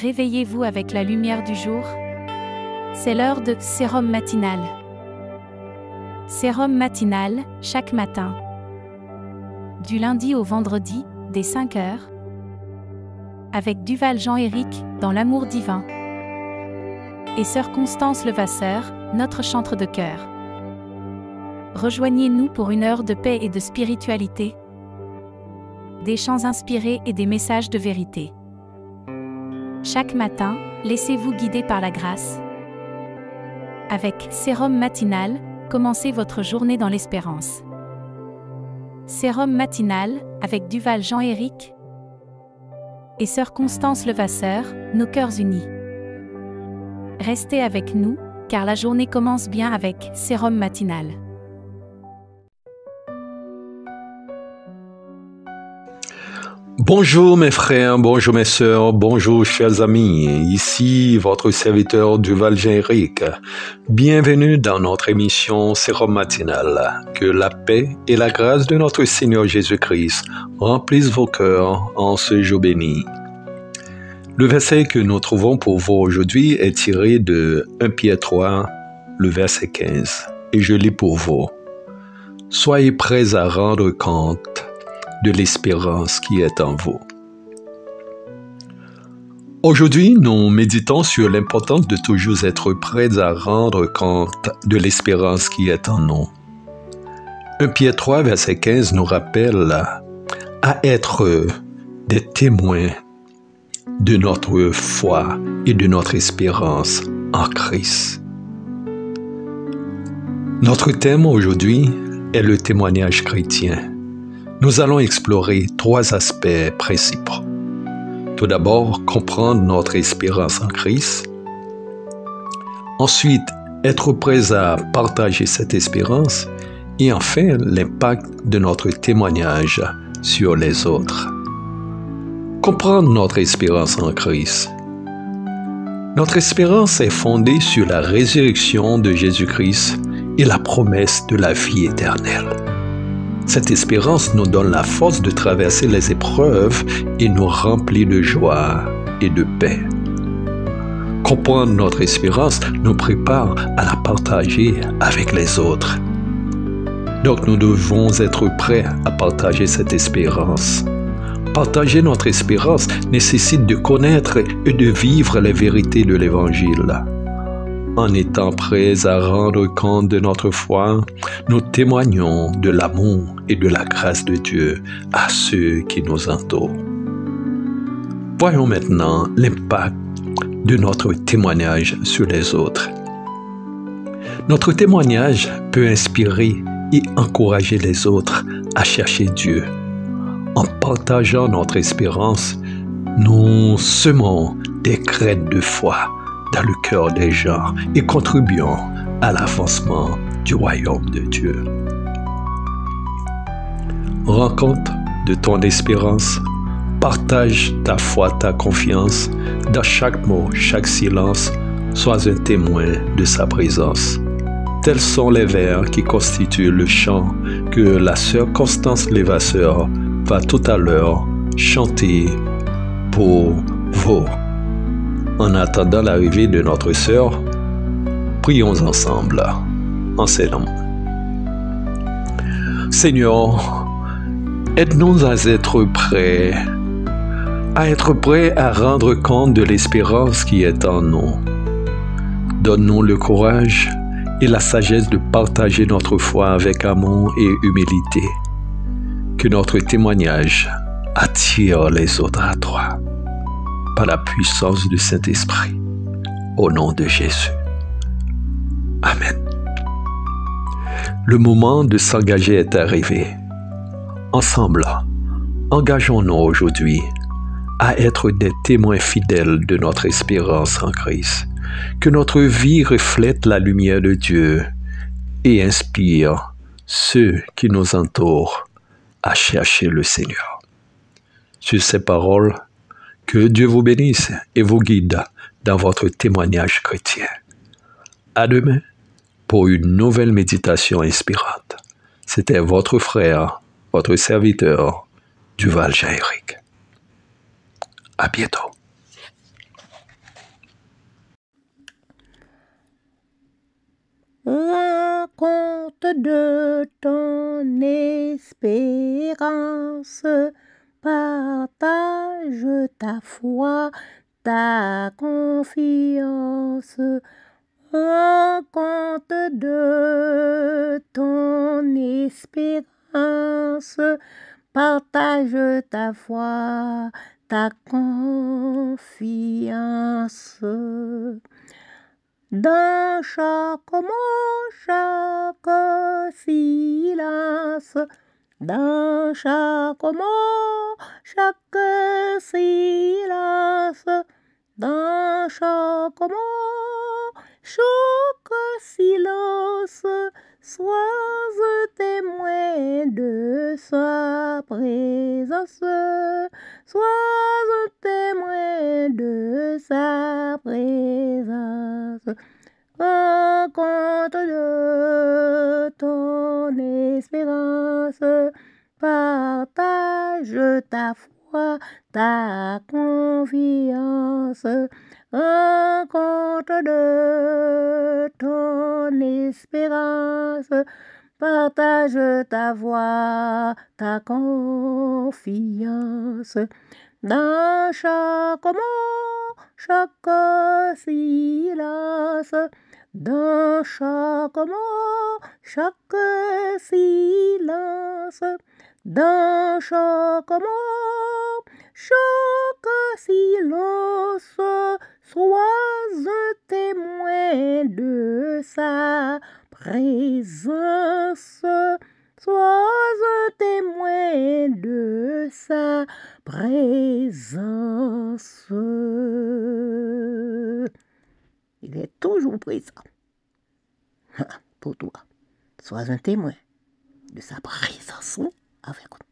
Réveillez-vous avec la lumière du jour. C'est l'heure de sérum matinal. Sérum matinal, chaque matin. Du lundi au vendredi, dès 5 heures. Avec Duval Jean-Éric, dans l'amour divin. Et sœur Constance Levasseur, notre chantre de cœur. Rejoignez-nous pour une heure de paix et de spiritualité. Des chants inspirés et des messages de vérité. Chaque matin, laissez-vous guider par la grâce. Avec Sérum matinal, commencez votre journée dans l'espérance. Sérum matinal, avec Duval Jean-Éric et sœur Constance Levasseur, nos cœurs unis. Restez avec nous, car la journée commence bien avec Sérum matinal. Bonjour mes frères, bonjour mes sœurs, bonjour chers amis, ici votre serviteur Duval Jean-Éric. Bienvenue dans notre émission Sérum matinal. Que la paix et la grâce de notre Seigneur Jésus-Christ remplissent vos cœurs en ce jour béni. Le verset que nous trouvons pour vous aujourd'hui est tiré de 1 Pierre 3, le verset 15, et je lis pour vous. Soyez prêts à rendre compte de l'espérance qui est en vous. Aujourd'hui, nous méditons sur l'importance de toujours être prêts à rendre compte de l'espérance qui est en nous. 1 Pierre 3, verset 15 nous rappelle à être des témoins de notre foi et de notre espérance en Christ. Notre thème aujourd'hui est le témoignage chrétien. Nous allons explorer 3 aspects principaux. Tout d'abord, comprendre notre espérance en Christ. Ensuite, être prêt à partager cette espérance. Et enfin, l'impact de notre témoignage sur les autres. Comprendre notre espérance en Christ. Notre espérance est fondée sur la résurrection de Jésus-Christ et la promesse de la vie éternelle. Cette espérance nous donne la force de traverser les épreuves et nous remplit de joie et de paix. Comprendre notre espérance nous prépare à la partager avec les autres. Donc nous devons être prêts à partager cette espérance. Partager notre espérance nécessite de connaître et de vivre les vérités de l'Évangile. En étant prêts à rendre compte de notre foi, nous témoignons de l'amour et de la grâce de Dieu à ceux qui nous entourent. Voyons maintenant l'impact de notre témoignage sur les autres. Notre témoignage peut inspirer et encourager les autres à chercher Dieu. En partageant notre espérance, nous semons des graines de foi dans le cœur des gens et contribuons à l'avancement du royaume de Dieu. Rends compte de ton espérance, partage ta foi, ta confiance, dans chaque mot, chaque silence, sois un témoin de sa présence. Tels sont les vers qui constituent le chant que la sœur Constance Levasseur va tout à l'heure chanter pour vous. En attendant l'arrivée de notre sœur, prions ensemble en ces noms. Seigneur, aide-nous à être prêts à rendre compte de l'espérance qui est en nous. Donne-nous le courage et la sagesse de partager notre foi avec amour et humilité. Que notre témoignage attire les autres à toi. Par la puissance du Saint-Esprit, au nom de Jésus. Amen. Le moment de s'engager est arrivé. Ensemble, engageons-nous aujourd'hui à être des témoins fidèles de notre espérance en Christ. Que notre vie reflète la lumière de Dieu et inspire ceux qui nous entourent à chercher le Seigneur. Sur ces paroles, que Dieu vous bénisse et vous guide dans votre témoignage chrétien. À demain pour une nouvelle méditation inspirante. C'était votre frère, votre serviteur, Duval Jean-Éric. À bientôt. de ton espérance, partage ta foi, ta confiance. Rends compte de ton espérance, partage ta foi, ta confiance. Dans chaque mot, chaque silence, dans chaque mot, chaque silence, dans chaque mot, chaque silence, sois témoin de sa présence, sois témoin de sa présence. Rends compte de ton espérance, partage ta foi, ta confiance. Rends compte de ton espérance, partage ta voix, ta confiance. Dans chaque mot, chaque silence, dans chaque mot, chaque silence, dans chaque mot, chaque silence, sois un témoin de sa présence, sois un témoin de sa présence. Il est toujours présent pour toi. Sois un témoin de sa présence avec toi.